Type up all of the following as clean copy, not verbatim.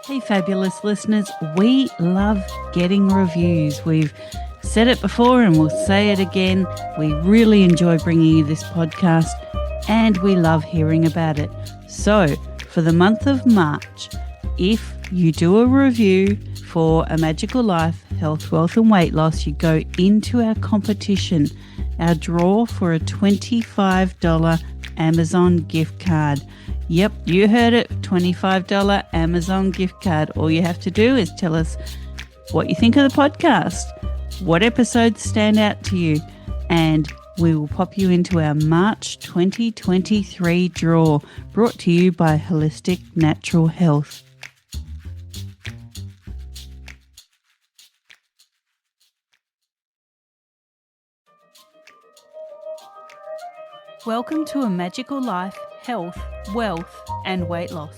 Hey, fabulous listeners. We love getting reviews. We've said it before and we'll say it again. We really enjoy bringing you this podcast and we love hearing about it. So, for the month of March, if you do a review for A Magical Life, Health, Wealth and Weight Loss, you go into our competition, our draw for a $25 Amazon gift card. Yep, you heard it, $25 Amazon gift card. All you have to do is tell us what you think of the podcast, what episodes stand out to you, and we will pop you into our March 2023 draw, brought to you by Holistic Natural Health. Welcome to A Magical Life, Health, Wealth and Weight Loss.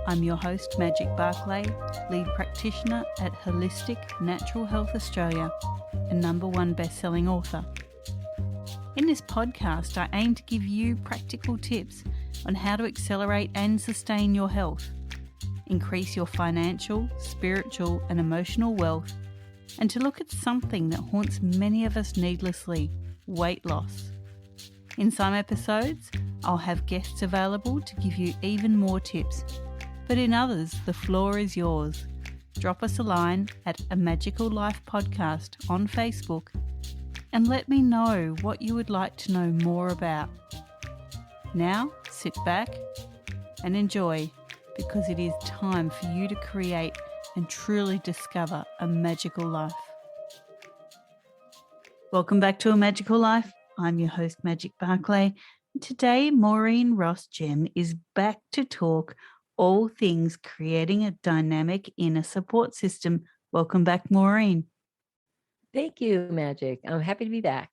I'm your host, Magic Barclay, lead practitioner at Holistic Natural Health Australia and #1 best-selling author. In this podcast, I aim to give you practical tips on how to accelerate and sustain your health, increase your financial, spiritual and emotional wealth, and to look at something that haunts many of us needlessly, weight loss. In some episodes, I'll have guests available to give you even more tips, but in others, the floor is yours. Drop us a line at A Magical Life Podcast on Facebook and let me know what you would like to know more about. Now, sit back and enjoy, because it is time for you to create and truly discover a magical life. Welcome back to A Magical Life. I'm your host, Magic Barclay. Today, Maureen Gemme is back to talk all things creating a dynamic inner support system. Welcome back, Maureen. Thank you, Magic. I'm happy to be back.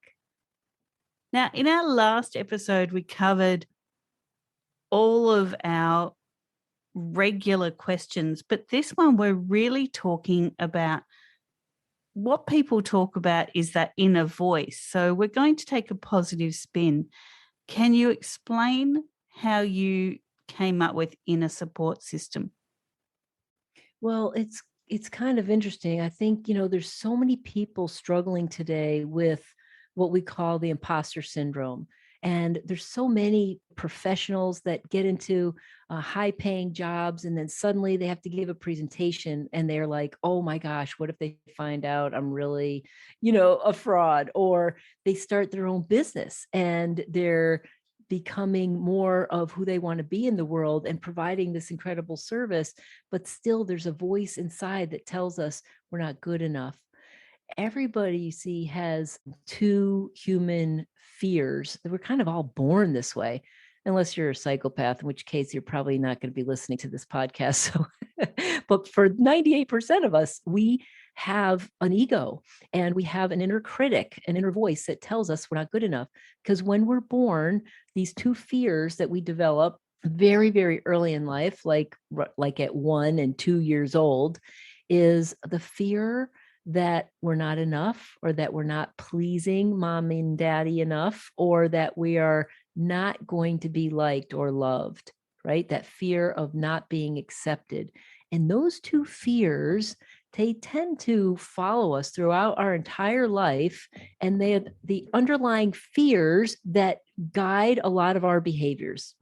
Now, in our last episode, we covered all of our regular questions, but this one we're really talking about what people talk about is that inner voice. So we're going to take a positive spin. Can you explain how you came up with inner support system? Well, it's kind of interesting. I think, there's so many people struggling today with what we call the imposter syndrome. And there's so many professionals that get into high-paying jobs, and then suddenly they have to give a presentation, and they're like, "Oh my gosh, what if they find out I'm really, a fraud?" Or they start their own business, and they're becoming more of who they want to be in the world and providing this incredible service, but still there's a voice inside that tells us we're not good enough. Everybody, you see, has two human fears. We're kind of all born this way, unless you're a psychopath, in which case you're probably not going to be listening to this podcast. So, but for 98% of us, we have an ego and we have an inner critic, an inner voice that tells us we're not good enough. Because when we're born, these two fears that we develop very, very early in life, like at 1 and 2 years old, is the fear that we're not enough, or that we're not pleasing mom and daddy enough, or that we are not going to be liked or loved, right? That fear of not being accepted. And those two fears, they tend to follow us throughout our entire life. And they are the underlying fears that guide a lot of our behaviors.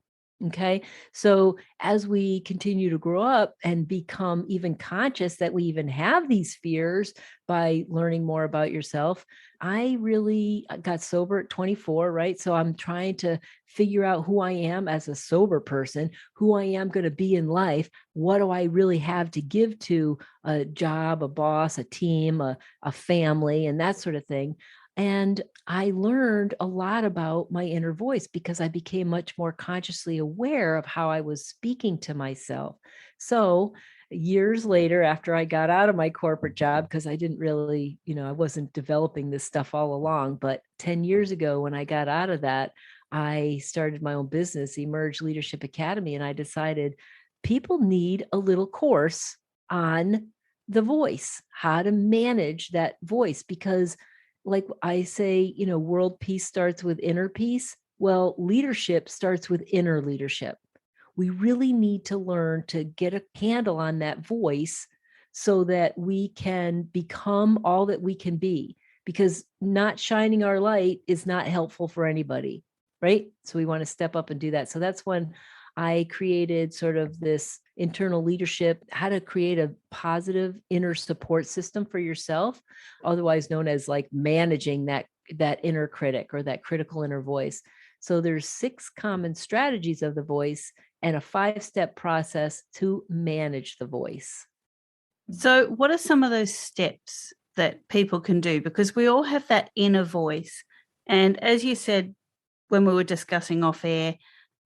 Okay. So as we continue to grow up and become even conscious that we even have these fears by learning more about yourself, I really got sober at 24, right? So I'm trying to figure out who I am as a sober person, who I am going to be in life. What do I really have to give to a job, a boss, a team, a family, and that sort of thing. And I learned a lot about my inner voice because I became much more consciously aware of how I was speaking to myself. So years later, after I got out of my corporate job, because I didn't really, I wasn't developing this stuff all along, but 10 years ago, when I got out of that, I started my own business, Emerge Leadership Academy, and I decided people need a little course on the voice, how to manage that voice, because like I say, world peace starts with inner peace. Well, leadership starts with inner leadership. we really need to learn to get a handle on that voice so that we can become all that we can be, because not shining our light is not helpful for anybody, right? So we want to step up and do that. So that's when I created sort of this internal leadership, how to create a positive inner support system for yourself, otherwise known as like managing that inner critic or that critical inner voice. So there's 6 common strategies of the voice and a 5-step process to manage the voice. So, what are some of those steps that people can do? Because we all have that inner voice. And as you said, when we were discussing off air,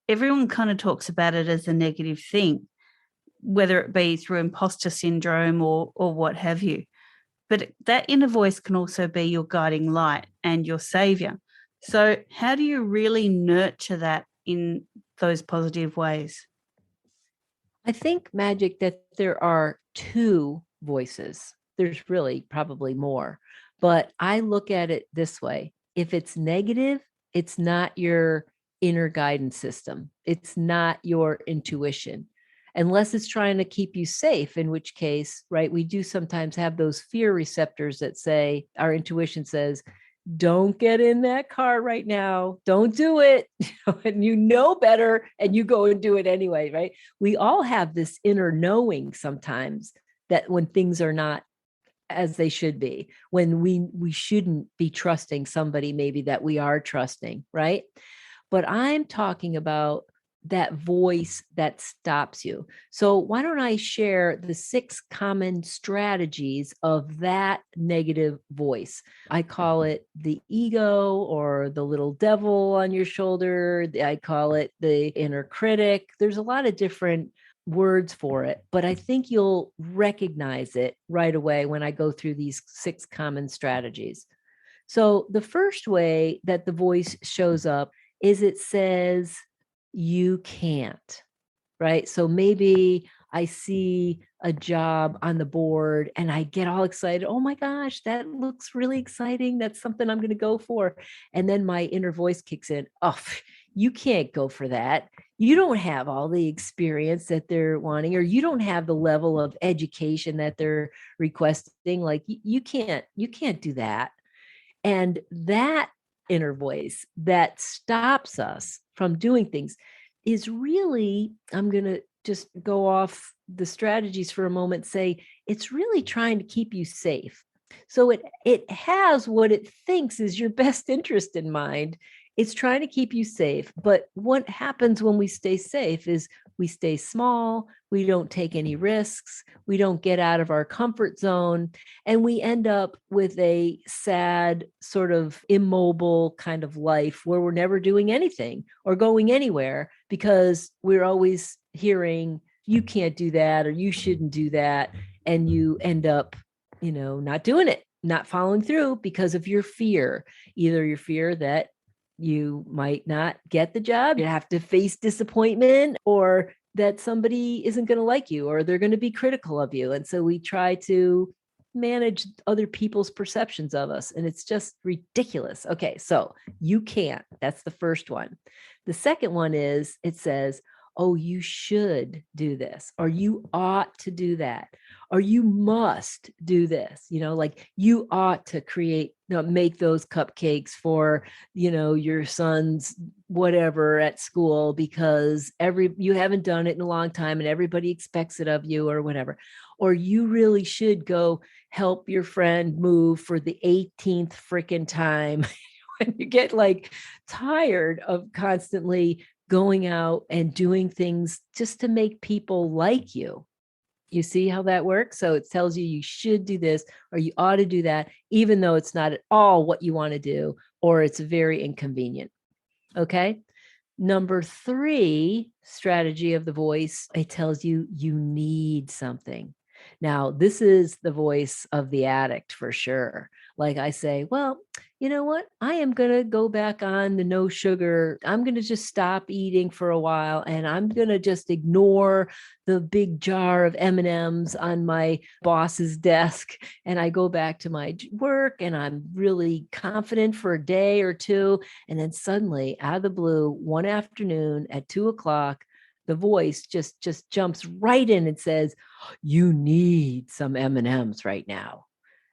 everyone kind of talks about it as a negative thing, whether it be through imposter syndrome or what have you. But that inner voice can also be your guiding light and your savior. So, how do you really nurture that in those positive ways? I think, Magic, that there are 2 voices. There's really probably more, but I look at it this way. If it's negative, it's not your inner guidance system. It's not your intuition, unless it's trying to keep you safe, in which case, right, we do sometimes have those fear receptors that say, our intuition says, don't get in that car right now. Don't do it. And you know better and you go and do it anyway, right? We all have this inner knowing sometimes that when things are not as they should be, when we shouldn't be trusting somebody maybe that we are trusting, right? But I'm talking about that voice that stops you. So why don't I share the 6 common strategies of that negative voice? I call it the ego or the little devil on your shoulder. I call it the inner critic. There's a lot of different words for it, but I think you'll recognize it right away when I go through these 6 common strategies. So the first way that the voice shows up is it says, you can't, right? So maybe I see a job on the board and I get all excited. Oh my gosh, that looks really exciting. That's something I'm going to go for. And then my inner voice kicks in. Oh, you can't go for that. You don't have all the experience that they're wanting, or you don't have the level of education that they're requesting. Like you can't do that. And that inner voice that stops us from doing things is really, I'm going to just go off the strategies for a moment, say it's really trying to keep you safe. So it has what it thinks is your best interest in mind. It's trying to keep you safe. But what happens when we stay safe is we stay small, we don't take any risks, we don't get out of our comfort zone, and we end up with a sad, sort of immobile kind of life where we're never doing anything or going anywhere because we're always hearing, you can't do that or you shouldn't do that. And you end up, not doing it, not following through because of your fear, either your fear that you might not get the job, you have to face disappointment, or that somebody isn't going to like you or they're going to be critical of you. And so we try to manage other people's perceptions of us, and it's just ridiculous. Okay, so you can't. That's the first one. The second one is, it says, oh, you should do this, or you ought to do that, or you must do this, like you ought to make those cupcakes for, your son's whatever at school because you haven't done it in a long time and everybody expects it of you or whatever. Or you really should go help your friend move for the 18th freaking time. When you get like tired of constantly going out and doing things just to make people like you. You see how that works? So it tells you should do this or you ought to do that, even though it's not at all what you want to do, or it's very inconvenient. Okay. Number 3 strategy of the voice, it tells you need something. Now, this is the voice of the addict for sure. Like I say, well, you know what? I am going to go back on the no sugar. I'm going to just stop eating for a while and I'm going to just ignore the big jar of M&Ms on my boss's desk. And I go back to my work and I'm really confident for a day or two. And then suddenly, out of the blue, one afternoon at 2:00, the voice just jumps right in and says, you need some M&Ms right now.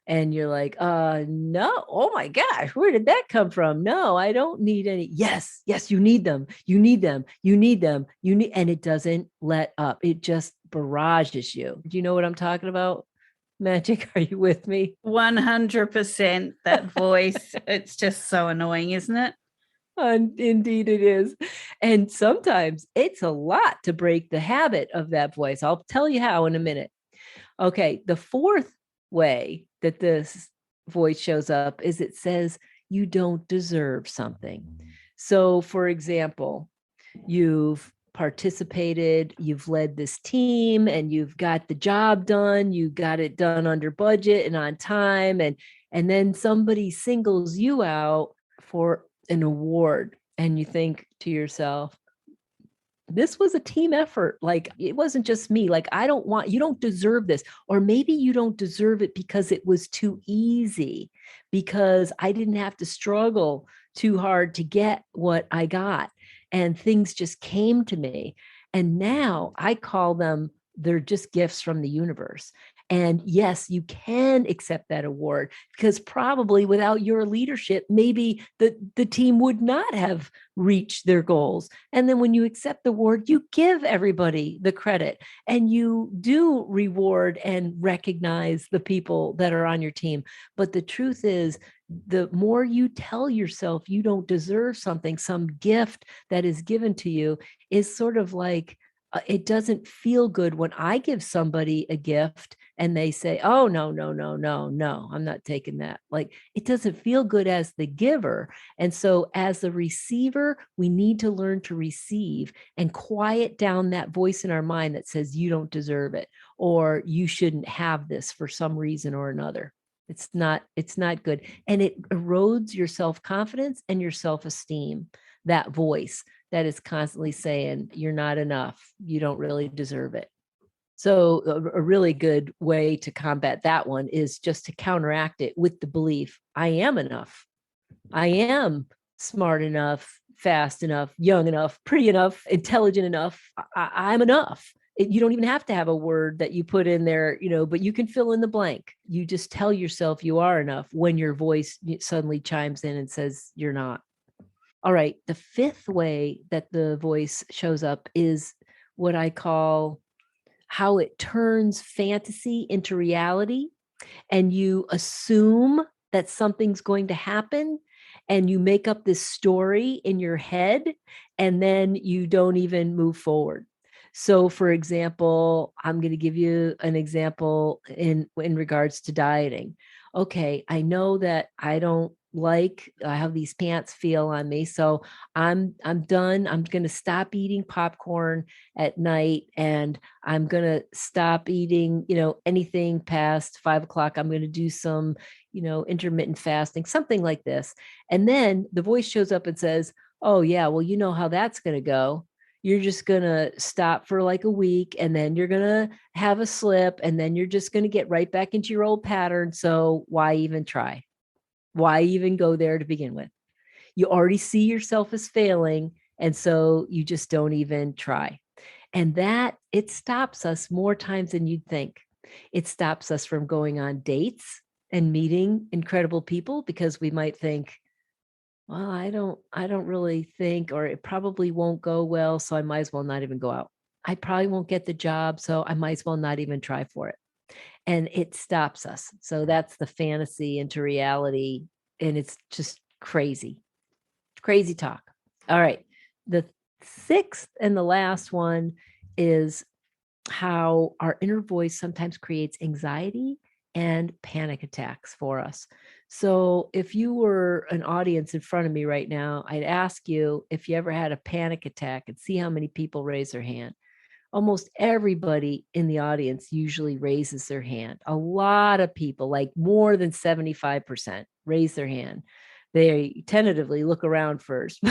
And you're like, no, oh my gosh, where did that come from? No, I don't need any. Yes, you need them. You need them. You need them. And it doesn't let up. It just barrages you. Do you know what I'm talking about? Magic, are you with me? 100%. That voice, it's just so annoying, isn't it? Indeed it is. And sometimes it's a lot to break the habit of that voice. I'll tell you how in a minute. Okay, the fourth way that this voice shows up is it says you don't deserve something. So, for example, you've participated, you've led this team, and you've got the job done, you got it done under budget and on time, and then somebody singles you out for an award, and you think to yourself, this was a team effort. Like, it wasn't just me. Like, you don't deserve this. Or maybe you don't deserve it because it was too easy, because I didn't have to struggle too hard to get what I got. And things just came to me. And now I call them, they're just gifts from the universe. And yes, you can accept that award, because probably without your leadership, maybe the team would not have reached their goals. And then when you accept the award, you give everybody the credit, and you do reward and recognize the people that are on your team. But the truth is, the more you tell yourself you don't deserve something, some gift that is given to you, is sort of like, it doesn't feel good when I give somebody a gift and they say, oh, no, no, no, no, no, I'm not taking that. Like, it doesn't feel good as the giver. And so as the receiver, we need to learn to receive and quiet down that voice in our mind that says you don't deserve it, or you shouldn't have this for some reason or another. It's not good. And it erodes your self-confidence and your self-esteem, that voice that is constantly saying you're not enough, you don't really deserve it. So a really good way to combat that one is just to counteract it with the belief, I am enough. I am smart enough, fast enough, young enough, pretty enough, intelligent enough. I'm enough. You don't even have to have a word that you put in there, but you can fill in the blank. You just tell yourself you are enough when your voice suddenly chimes in and says you're not. All right. The fifth way that the voice shows up is what I call how it turns fantasy into reality. And you assume that something's going to happen, and you make up this story in your head, and then you don't even move forward. So, for example, I'm going to give you an example in regards to dieting. Okay, I know that I have these pants feel on me, so I'm done. I'm going to stop eating popcorn at night, and I'm going to stop eating, anything past 5 o'clock. I'm going to do some, intermittent fasting, something like this. And then the voice shows up and says, oh yeah, well, you know how that's going to go. You're just going to stop for like a week, and then you're going to have a slip, and then you're just going to get right back into your old pattern. So why even try? Why even go there to begin with? You already see yourself as failing, and so you just don't even try. And that, it stops us more times than you'd think. It stops us from going on dates and meeting incredible people, because we might think, well, I don't really think, or it probably won't go well, so I might as well not even go out. I probably won't get the job, so I might as well not even try for it. And it stops us. So that's the fantasy into reality. And it's just crazy talk. All right. The sixth and the last one is how our inner voice sometimes creates anxiety and panic attacks for us. So if you were an audience in front of me right now, I'd ask you if you ever had a panic attack, and see how many people raise their hand. Almost everybody in the audience usually raises their hand. A lot of people, like more than 75%, raise their hand. They tentatively look around first.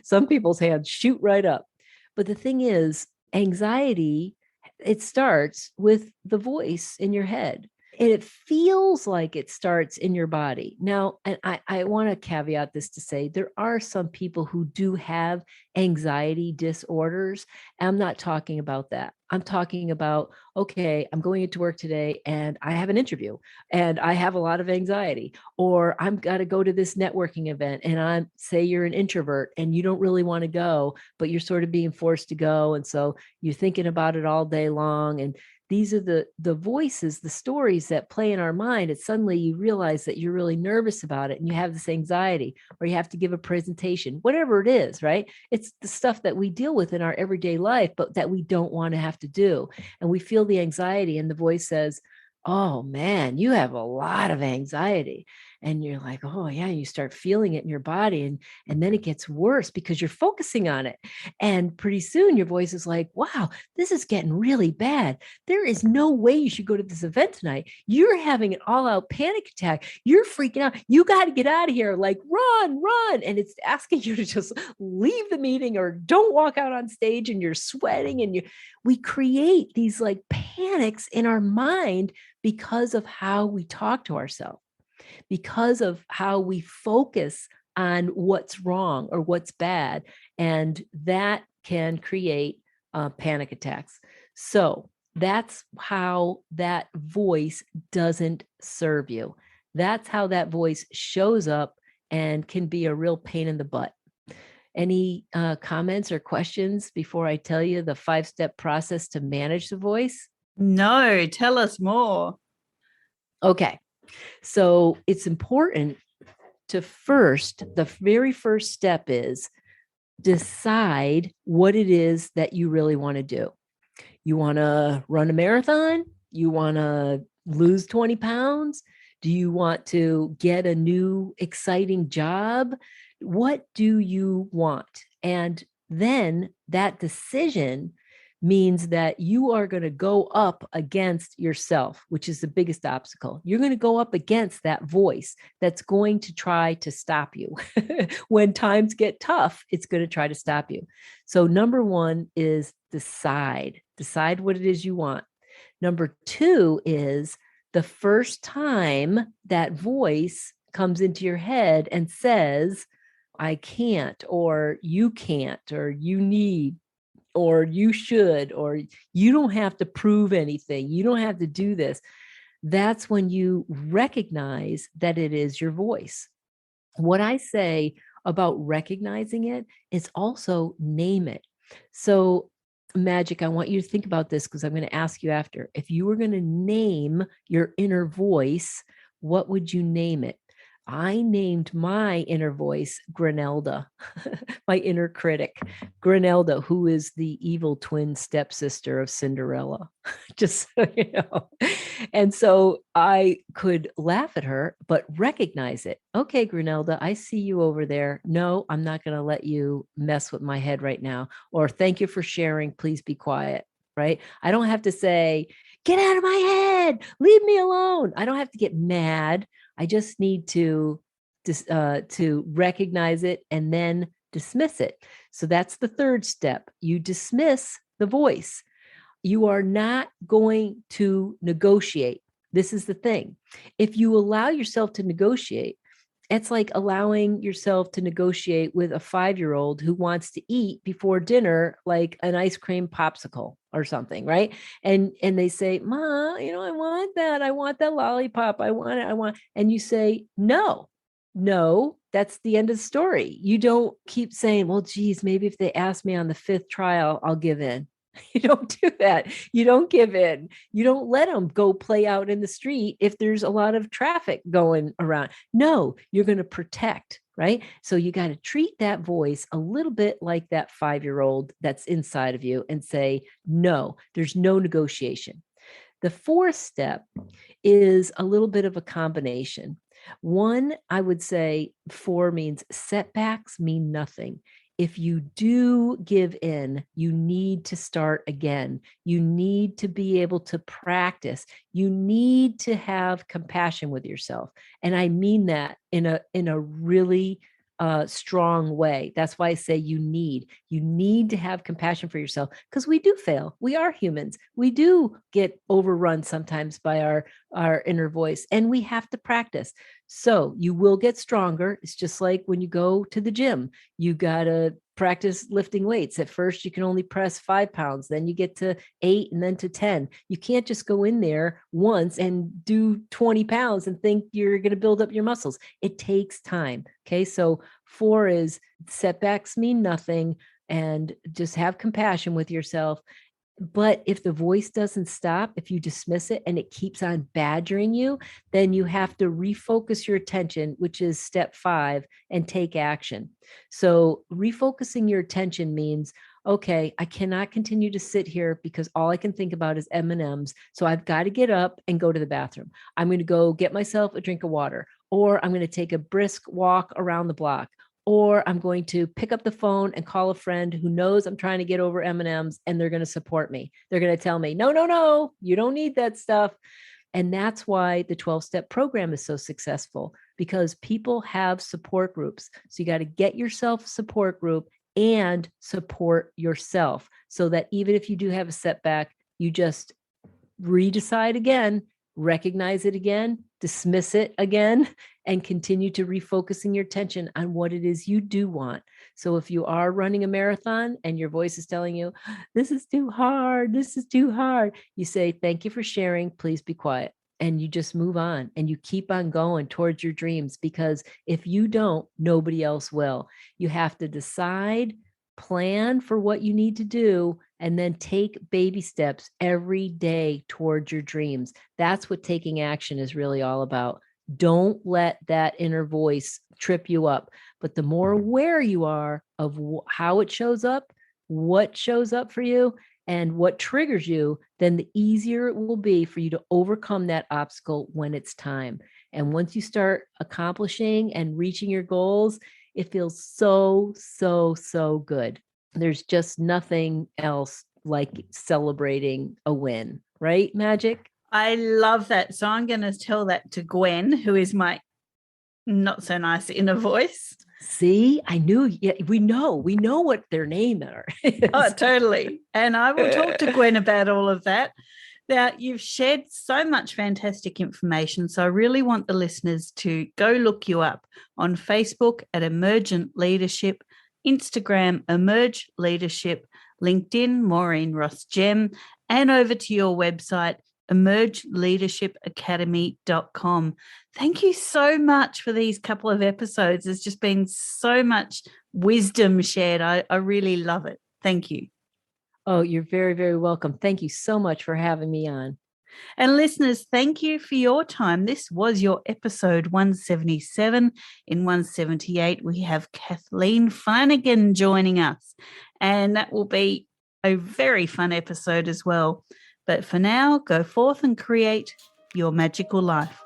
Some people's hands shoot right up. But the thing is, anxiety, it starts with the voice in your head. And it feels like it starts in your body. Now, and I want to caveat this to say there are some people who do have anxiety disorders. I'm not talking about that. I'm talking about, okay, I'm going into work today and I have an interview and I have a lot of anxiety, or I'm got to go to this networking event and I'm say you're an introvert and you don't really want to go, but you're sort of being forced to go. And so you're thinking about it all day long. And these are the voices, the stories that play in our mind. And suddenly you realize that you're really nervous about it and you have this anxiety, or you have to give a presentation, whatever it is, right? It's the stuff that we deal with in our everyday life, but that we don't want to have to do. And we feel the anxiety, and the voice says, oh man, you have a lot of anxiety. And you're like, oh yeah, you start feeling it in your body. And then it gets worse because you're focusing on it. And pretty soon your voice is like, wow, this is getting really bad. There is no way you should go to this event tonight. You're having an all-out panic attack. You're freaking out. You got to get out of here. Like, run. And it's asking you to just leave the meeting or don't walk out on stage, and you're sweating, and we create these like panics in our mind because of how we talk to ourselves, because of how we focus on what's wrong or what's bad. And that can create panic attacks. So that's how that voice doesn't serve you. That's how that voice shows up and can be a real pain in the butt. Any comments or questions before I tell you the 5-step process to manage the voice? No, tell us more. Okay. So it's important to the very first step is decide what it is that you really want to do. You want to run a marathon? You want to lose 20 pounds? Do you want to get a new exciting job? What do you want? And then that decision means that you are going to go up against yourself, which is the biggest obstacle. You're going to go up against that voice that's going to try to stop you. When times get tough, it's going to try to stop you. So number one is decide what it is you want. Number two is the first time that voice comes into your head and says, I can't, or you can't, or you need, or you should, or you don't have to prove anything. You don't have to do this. That's when you recognize that it is your voice. What I say about recognizing it is also name it. So, Magic, I want you to think about this because I'm going to ask you after. If you were going to name your inner voice, what would you name it? I named my inner voice Grenelda, my inner critic, Grenelda, who is the evil twin stepsister of Cinderella, just so you know. And so I could laugh at her, but recognize it. Okay, Grenelda, I see you over there. No, I'm not going to let you mess with my head right now. Or thank you for sharing. Please be quiet. Right? I don't have to say, get out of my head. Leave me alone. I don't have to get mad. I just need to recognize it and then dismiss it. So that's the third step. You dismiss the voice. You are not going to negotiate. This is the thing. If you allow yourself to negotiate, it's like allowing yourself to negotiate with a 5-year-old who wants to eat before dinner, like an ice cream popsicle or something, right? And they say, Ma, I want that. I want that lollipop. I want it. And you say, no, that's the end of the story. You don't keep saying, well, geez, maybe if they ask me on the 5th try, I'll give in. You don't do that. You don't give in. You don't let them go play out in the street if there's a lot of traffic going around. No, you're going to protect, right? So you got to treat that voice a little bit like that 5-year-old that's inside of you and say, no, there's no negotiation. The 4th step is a little bit of a combination. One, I would say 4 means setbacks mean nothing. If you do give in, you need to start again. You need to be able to practice. You need to have compassion with yourself. And I mean that in a really strong way. That's why I say you need to have compassion for yourself, because we do fail. We are humans. We do get overrun sometimes by our inner voice, and we have to practice. So you will get stronger. It's just like when you go to the gym, you got to practice lifting weights. At first, you can only press 5 pounds, then you get to 8 and then to 10. You can't just go in there once and do 20 pounds and think you're going to build up your muscles. It takes time. Okay. So 4 is setbacks mean nothing, and just have compassion with yourself. But if the voice doesn't stop, if you dismiss it and it keeps on badgering you, then you have to refocus your attention, which is step 5, and take action. So refocusing your attention means, okay, I cannot continue to sit here because all I can think about is M&Ms. So I've got to get up and go to the bathroom. I'm going to go get myself a drink of water, or I'm going to take a brisk walk around the block, or I'm going to pick up the phone and call a friend who knows I'm trying to get over M&Ms, and they're going to support me. They're going to tell me, no, you don't need that stuff. And that's why the 12-step program is so successful, because people have support groups. So you got to get yourself a support group and support yourself, so that even if you do have a setback, you just redecide again, recognize it again, dismiss it again, and continue to refocusing your attention on what it is you do want. So if you are running a marathon and your voice is telling you, this is too hard, you say, thank you for sharing, please be quiet. And you just move on and you keep on going towards your dreams, because if you don't, nobody else will. You have to decide, plan for what you need to do, and then take baby steps every day towards your dreams. That's what taking action is really all about. Don't let that inner voice trip you up. But the more aware you are of how it shows up, what shows up for you, and what triggers you, then the easier it will be for you to overcome that obstacle when it's time. And once you start accomplishing and reaching your goals, it feels so, so, so good. There's just nothing else like celebrating a win, right, Magic? I love that. So I'm going to tell that to Gwen, who is my not so nice inner voice. See, I knew. Yeah, we know what their name are. Oh, totally. And I will talk to Gwen about all of that. Now, you've shared so much fantastic information. So I really want the listeners to go look you up on Facebook at Emergent Leadership, Instagram, Emerge Leadership, LinkedIn, Maureen Ross Gemme, and over to your website, emergeleadershipacademy.com. Thank you so much for these couple of episodes. There's just been so much wisdom shared. I really love it. Thank you. Oh, you're very, very welcome. Thank you so much for having me on. And listeners, thank you for your time. This was your episode 177. In 178, we have Kathleen Flanagan joining us, and that will be a very fun episode as well. But for now, go forth and create your magical life.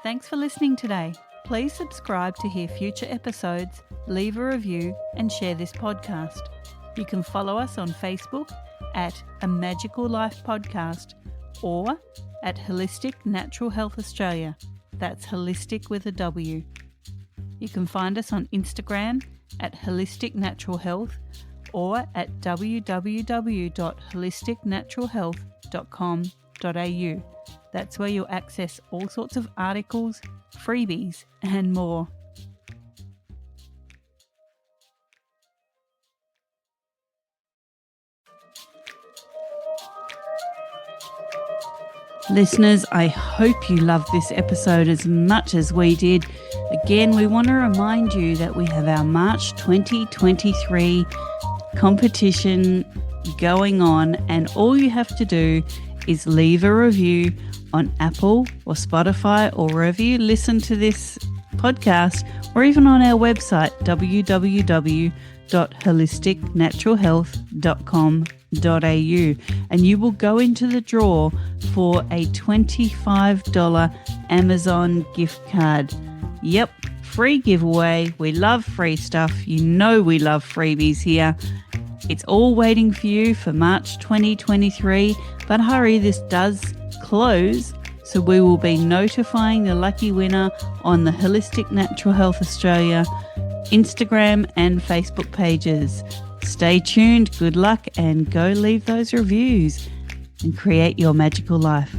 Thanks for listening today. Please subscribe to hear future episodes, leave a review, and share this podcast. You can follow us on Facebook at A Magical Life Podcast or at Holistic Natural Health Australia. That's holistic with a W. You can find us on Instagram at Holistic Natural Health or at www.holisticnaturalhealth.com.au. That's where you'll access all sorts of articles, freebies, and more. Listeners, I hope you loved this episode as much as we did. Again, we want to remind you that we have our March 2023 competition going on, and all you have to do is leave a review on Apple or Spotify or wherever you listen to this podcast, or even on our website, www.holisticnaturalhealth.com.au, and you will go into the draw for a $25 Amazon gift card. Yep, free giveaway. We love free stuff. You know we love freebies here. It's all waiting for you for March 2023, but hurry, this does close So we will be notifying the lucky winner on the Holistic Natural Health Australia Instagram and Facebook pages. Stay tuned, good luck, and go leave those reviews and create your magical life.